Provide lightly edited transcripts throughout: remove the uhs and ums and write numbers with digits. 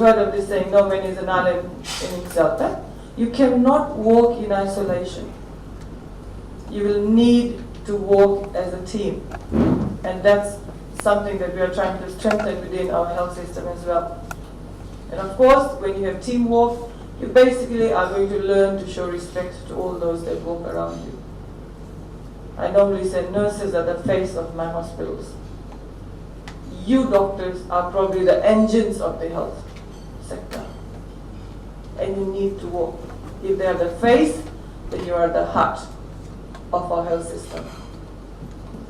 heard of this saying, no man is an island in himself. You cannot walk in isolation. You will need to walk as a team. And that's something that we are trying to strengthen within our health system as well. And of course, when you have teamwork, you basically are going to learn to show respect to all those that walk around you. I normally say nurses are the face of my hospitals. You doctors are probably the engines of the health sector. And you need to walk. If they are the face, then you are the heart of our health system.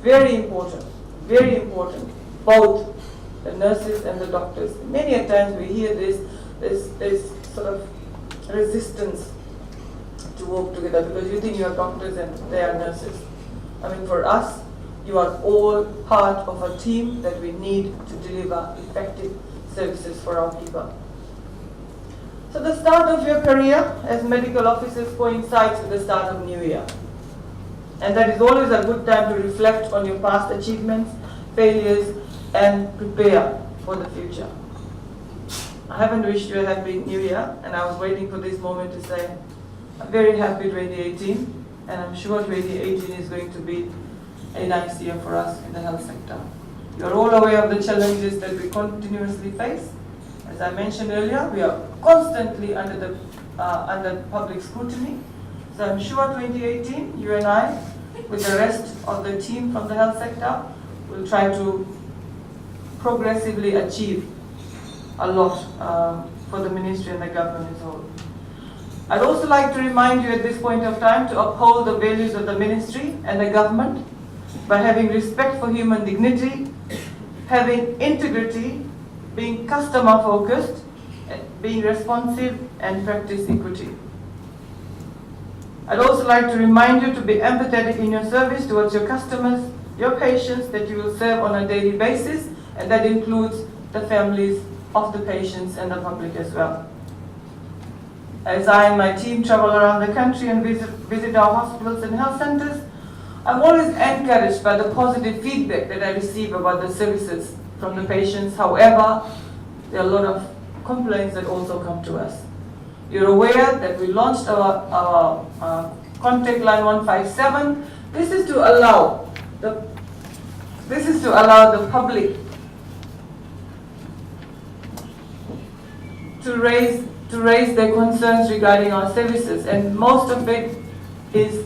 Very important, both the nurses and the doctors. Many a times we hear this sort of resistance to work together because you think you are doctors and they are nurses. I mean, for us, you are all part of a team that we need to deliver effective services for our people. So the start of your career as medical officers coincides with the start of New Year. And that is always a good time to reflect on your past achievements, failures, and prepare for the future. I haven't wished you a happy New Year, and I was waiting for this moment to say, I'm very happy 2018, and I'm sure 2018 is going to be a nice year for us in the health sector. You're all aware of the challenges that we continuously face. As I mentioned earlier, we are constantly under public scrutiny. So I'm sure 2018, you and I, with the rest of the team from the health sector, will try to progressively achieve a lot for the ministry and the government as a whole. I'd also like to remind you at this point of time to uphold the values of the ministry and the government by having respect for human dignity, having integrity, being customer focused, being responsive, and practice equity. I'd also like to remind you to be empathetic in your service towards your customers, your patients that you will serve on a daily basis, and that includes the families of the patients and the public as well. As I and my team travel around the country and visit our hospitals and health centers, I'm always encouraged by the positive feedback that I receive about the services from the patients. However, there are a lot of complaints that also come to us. You're aware that we launched our contact line 157. This is to allow the public to raise their concerns regarding our services, and most of it is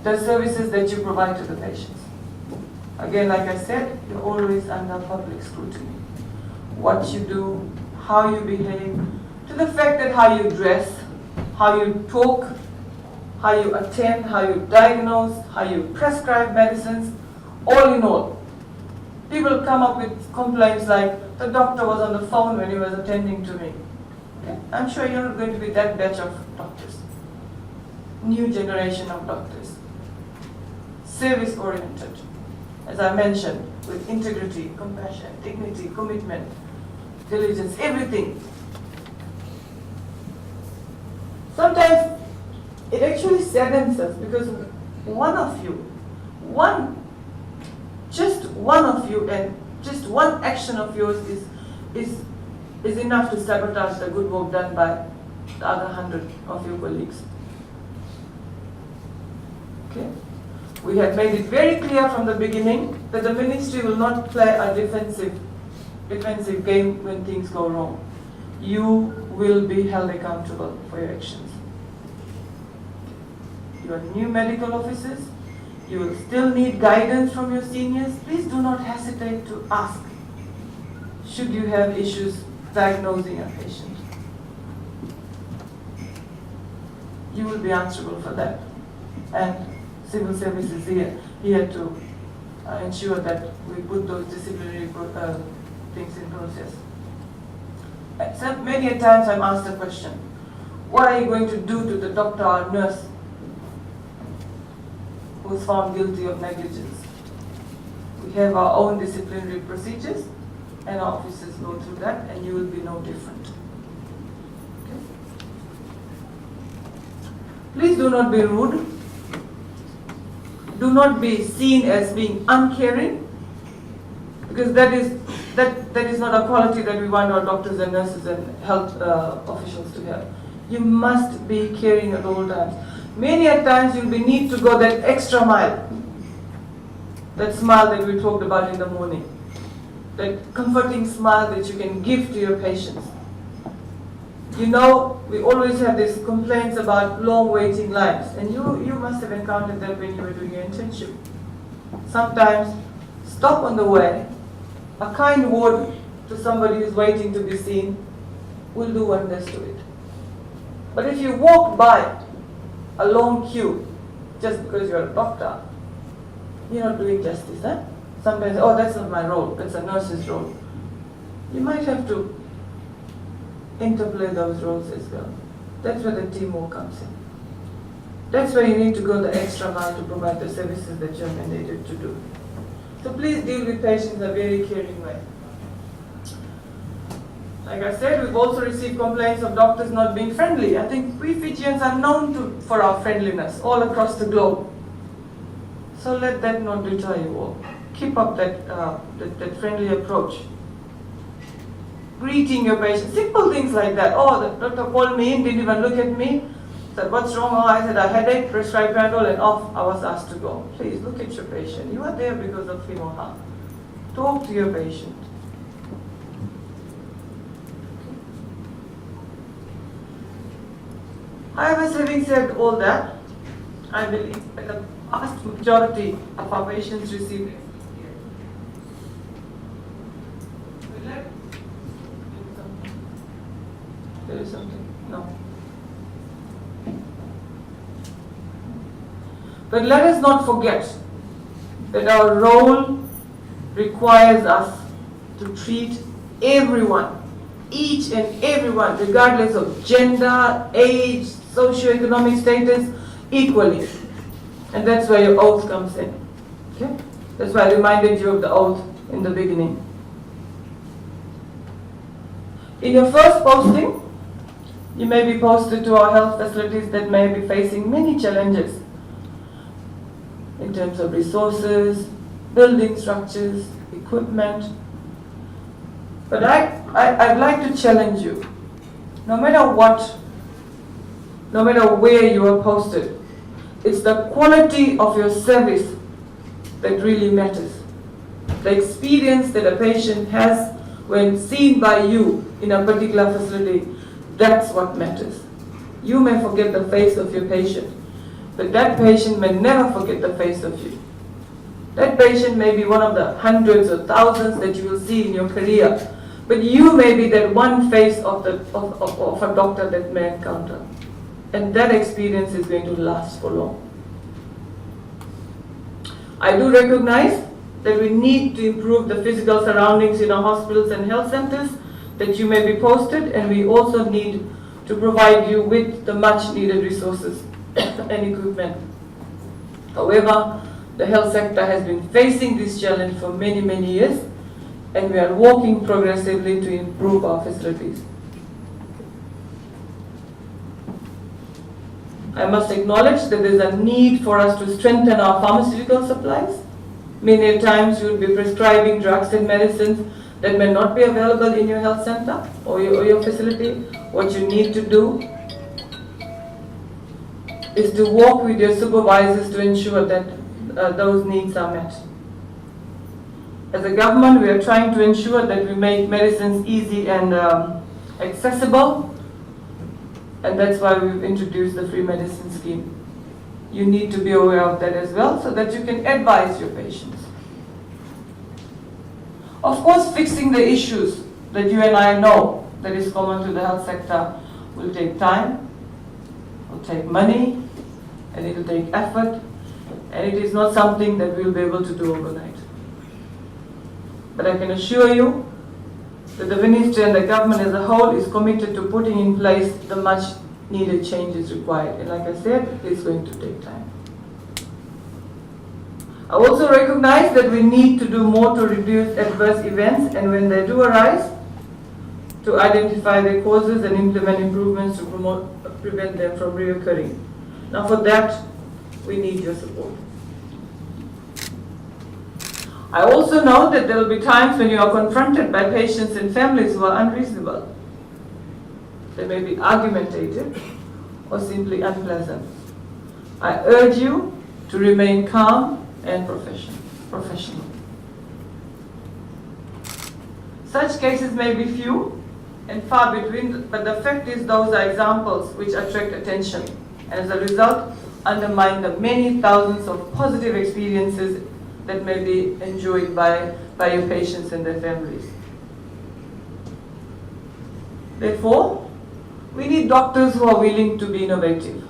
the services that you provide to the patients. Again, like I said, you're always under public scrutiny. What you do, how you behave, to the fact that how you dress, how you talk, how you attend, how you diagnose, how you prescribe medicines, all in all. People come up with complaints like, the doctor was on the phone when he was attending to me. Okay? I'm sure you're not going to be that batch of doctors. New generation of doctors. Service-oriented, as I mentioned, with integrity, compassion, dignity, commitment, diligence, everything. Sometimes it actually saddens us because just one of you and just one action of yours is enough to sabotage the good work done by the other 100 of your colleagues. Okay? We have made it very clear from the beginning that the ministry will not play a defensive game when things go wrong. You will be held accountable for your actions. You are new medical officers. You will still need guidance from your seniors. Please do not hesitate to ask should you have issues diagnosing a patient. You will be answerable for that. And civil service is here to ensure that we put those disciplinary things in process. So many a times I'm asked the question, what are you going to do to the doctor or nurse who is found guilty of negligence? We have our own disciplinary procedures and our officers go through that, and you will be no different. Okay? Please do not be rude. Do not be seen as being uncaring, because that that is not a quality that we want our doctors and nurses and health officials to have. You must be caring at all times. Many a times you'll be need to go that extra mile. That smile that we talked about in the morning. That comforting smile that you can give to your patients. You know, we always have these complaints about long waiting lines, and you must have encountered that when you were doing your internship. Sometimes, stop on the way. A kind word to somebody who's waiting to be seen will do wonders to it. But if you walk by a long queue just because you're a doctor, you're not doing justice. Eh? Sometimes, oh, that's not my role, that's a nurse's role. You might have to interplay those roles as well. That's where the teamwork comes in. That's where you need to go the extra mile to provide the services that you're mandated to do. So please deal with patients in a very caring way. Like I said, we've also received complaints of doctors not being friendly. I think we Fijians are known for our friendliness all across the globe. So let that not deter you all. Keep up that friendly approach. Greeting your patients, simple things like that. Oh, the doctor called me in, didn't even look at me. Said, what's wrong? Oh, I said, a headache, prescribed Panadol, and off I was asked to go. Please look at your patient. You are there because of him or her. Talk to your patient. However, having said all that, I believe that the vast majority of our patients receive there is something? No. But let us not forget that our role requires us to treat everyone, each and everyone, regardless of gender, age, socioeconomic status, equally. And that's where your oath comes in. Okay? That's why I reminded you of the oath in the beginning. In your first posting, you may be posted to our health facilities that may be facing many challenges in terms of resources, building structures, equipment. But I'd like to challenge you, no matter where you are posted, it's the quality of your service that really matters. The experience that a patient has when seen by you in a particular facility, that's what matters. You may forget the face of your patient, but that patient may never forget the face of you. That patient may be one of the hundreds or thousands that you will see in your career, but you may be that one face of a doctor that may encounter. And that experience is going to last for long. I do recognize that we need to improve the physical surroundings in our hospitals and health centers, that you may be posted, and we also need to provide you with the much needed resources and equipment. However, the health sector has been facing this challenge for many, many years, and we are working progressively to improve our facilities. I must acknowledge that there is a need for us to strengthen our pharmaceutical supplies. Many times you will be prescribing drugs and medicines that may not be available in your health center or your facility. What you need to do is to work with your supervisors to ensure that those needs are met. As a government, we are trying to ensure that we make medicines easy and accessible, and that's why we've introduced the free medicine scheme. You need to be aware of that as well, so that you can advise your patients. Of course, fixing the issues that you and I know that is common to the health sector will take time, will take money, and it will take effort, and it is not something that we'll be able to do overnight. But I can assure you that the Ministry and the government as a whole is committed to putting in place the much needed changes required. And like I said, it's going to take time. I also recognize that we need to do more to reduce adverse events, and when they do arise, to identify their causes and implement improvements to prevent them from reoccurring. Now for that, we need your support. I also know that there will be times when you are confronted by patients and families who are unreasonable. They may be argumentative or simply unpleasant. I urge you to remain calm and professional. Such cases may be few and far between, but the fact is those are examples which attract attention and as a result undermine the many thousands of positive experiences that may be enjoyed by your patients and their families. Therefore, we need doctors who are willing to be innovative.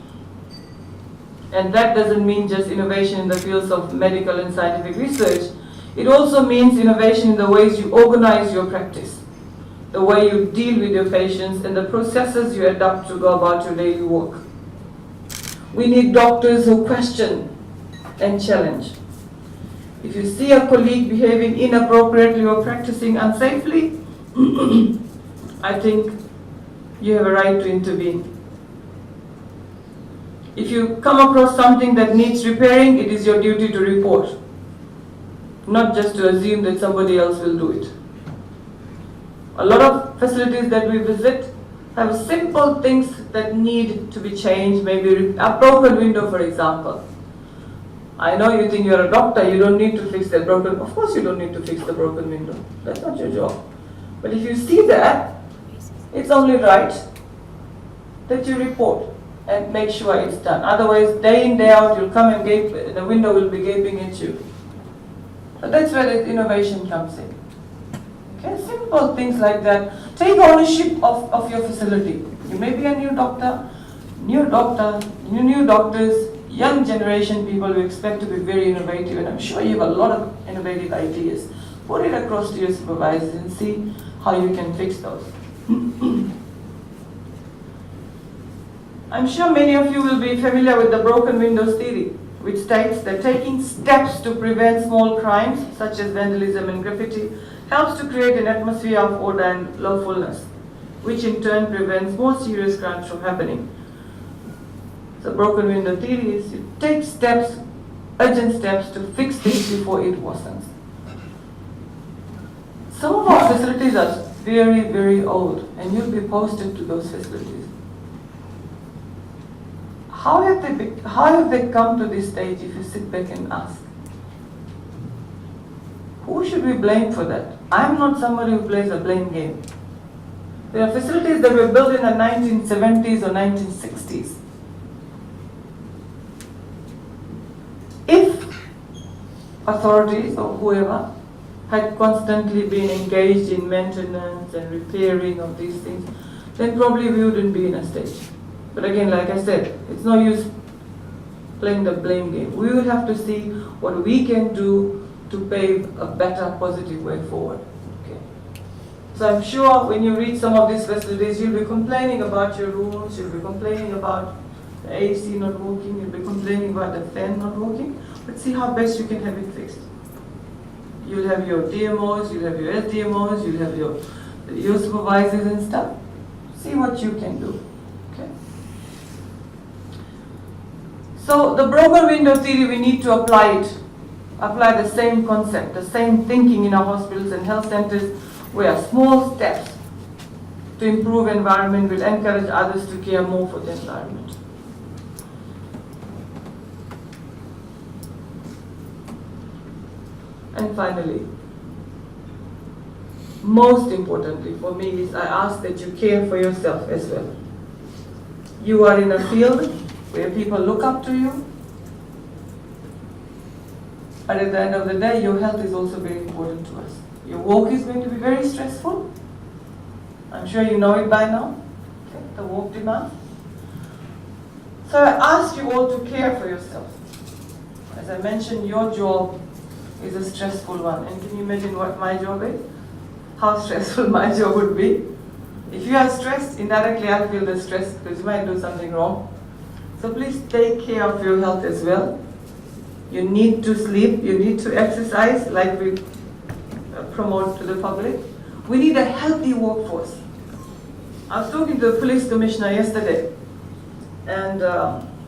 And that doesn't mean just innovation in the fields of medical and scientific research. It also means innovation in the ways you organize your practice, the way you deal with your patients, and the processes you adopt to go about your daily work. We need doctors who question and challenge. If you see a colleague behaving inappropriately or practicing unsafely, I think you have a right to intervene. If you come across something that needs repairing, it is your duty to report, not just to assume that somebody else will do it. A lot of facilities that we visit have simple things that need to be changed, maybe a broken window, for example. I know you think you're a doctor, you don't need to fix that broken, of course you don't need to fix the broken window. That's not your job. But if you see that, it's only right that you report and make sure it's done. Otherwise, day in, day out, you'll come and gape, the window will be gaping at you. So that's where the innovation comes in. Okay, simple things like that. Take ownership of your facility. You may be a new doctor, new doctors, young generation people who expect to be very innovative, and I'm sure you have a lot of innovative ideas. Put it across to your supervisors and see how you can fix those. I'm sure many of you will be familiar with the broken windows theory, which states that taking steps to prevent small crimes such as vandalism and graffiti helps to create an atmosphere of order and lawfulness, which in turn prevents more serious crimes from happening. So broken window theory is you take steps, urgent steps to fix things before it worsens. Some of our facilities are very, very old, and you'll be posted to those facilities. How have they come to this stage if you sit back and ask? Who should we blame for that? I'm not somebody who plays a blame game. There are facilities that were built in the 1970s or 1960s. If authorities or whoever had constantly been engaged in maintenance and repairing of these things, then probably we wouldn't be in a stage. But again, like I said, it's no use playing the blame game. We will have to see what we can do to pave a better, positive way forward. Okay. So I'm sure when you read some of these facilities, you'll be complaining about your rooms, you'll be complaining about the AC not working, you'll be complaining about the fan not working, but see how best you can have it fixed. You'll have your DMOs, you'll have your SDMOs, you'll have your supervisors and stuff. See what you can do. Okay. So the broken window theory, we need to apply it. Apply the same concept, the same thinking in our hospitals and health centers, where small steps to improve environment will encourage others to care more for the environment. And finally, most importantly for me is I ask that you care for yourself as well. You are in a field where people look up to you, but at the end of the day, your health is also very important to us. Your work is going to be very stressful. I'm sure you know it by now, okay, the work demands. So I ask you all to care for yourself. As I mentioned, your job is a stressful one. And can you imagine what my job is? How stressful my job would be? If you are stressed, indirectly I'll feel the stress because you might do something wrong. So please take care of your health as well. You need to sleep, you need to exercise like we promote to the public. We need a healthy workforce. I was talking to the police commissioner yesterday, and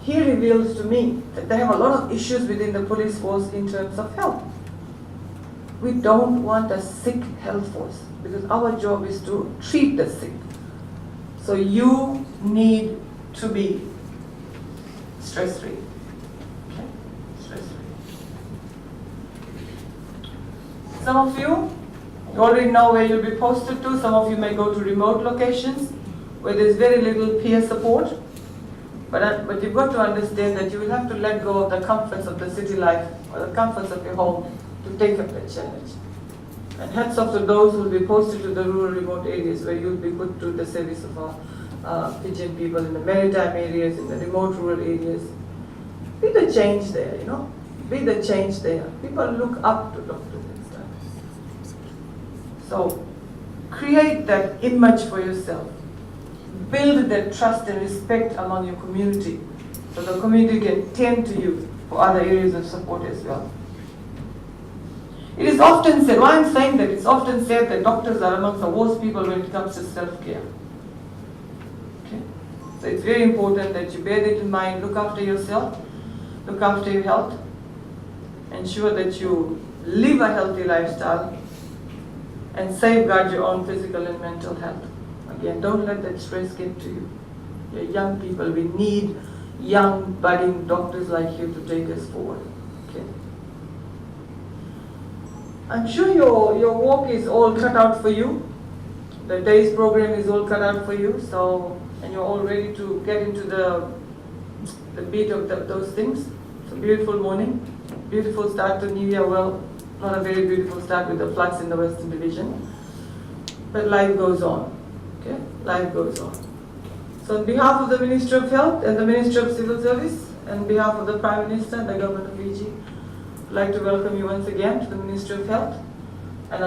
he reveals to me that they have a lot of issues within the police force in terms of health. We don't want a sick health force because our job is to treat the sick. So you need to be stress-free. Okay? Stress-free. Some of you already know where you'll be posted to. Some of you may go to remote locations where there's very little peer support. But you've got to understand that you will have to let go of the comforts of the city life or the comforts of your home to take up that challenge. And hats off to those who will be posted to the rural remote areas where you'll be put to the service of our Fijian people in the maritime areas, in the remote rural areas. Be the change there, you know. Be the change there. People look up to doctors and stuff. So create that image for yourself. Build that trust and respect among your community so the community can turn to you for other areas of support as well. It is often said, why I'm saying that, it's often said that doctors are amongst the worst people when it comes to self-care. Okay? So it's very important that you bear that in mind, look after yourself, look after your health, ensure that you live a healthy lifestyle, and safeguard your own physical and mental health. Again, don't let that stress get to you. You're young people. We need young, budding doctors like you to take us forward. Okay? I'm sure your walk is all cut out for you. The day's program is all cut out for you. So, and you're all ready to get into the beat of those things. It's a beautiful morning, beautiful start to New Year. Well, not a very beautiful start with the floods in the Western Division, but life goes on. Okay, life goes on. So on behalf of the Minister of Health and the Minister of Civil Service, and on behalf of the Prime Minister and the Government of Fiji, I'd like to welcome you once again to the Ministry of Health. And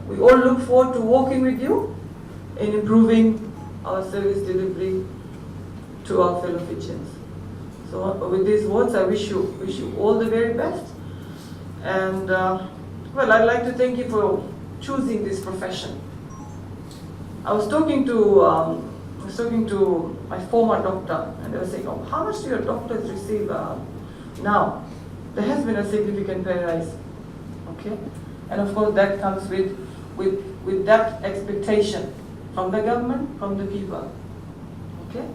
we all look forward to working with you in improving our service delivery to our fellow Fijians. So with these words, I wish you all the very best. And well, I'd like to thank you for choosing this profession. I was talking to my former doctor, and they were saying, "Oh, how much do your doctors receive now?" There has been a significant pay rise, okay, and of course that comes with that expectation from the government, from the people, okay.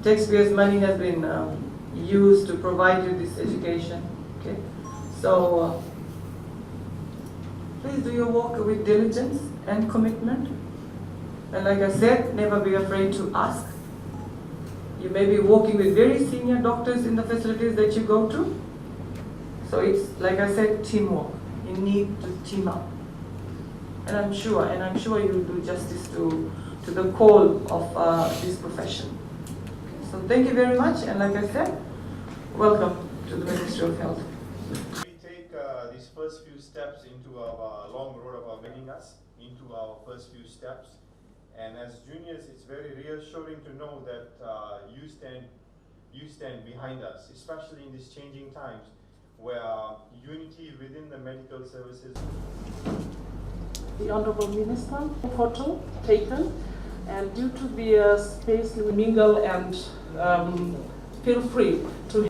Taxpayers' money has been used to provide you this education, okay. So please do your work with diligence and commitment. And like I said, never be afraid to ask. You may be working with very senior doctors in the facilities that you go to. So it's, like I said, teamwork. You need to team up. And I'm sure you'll do justice to the call of this profession. Okay, so thank you very much. And like I said, welcome to the Ministry of Health. We take these first few steps into our long road of our making us, into our first few steps. And as juniors, it's very reassuring to know that you stand behind us, especially in these changing times where unity within the medical services. The Honourable Minister, photo taken, and due to the space we mingle and feel free to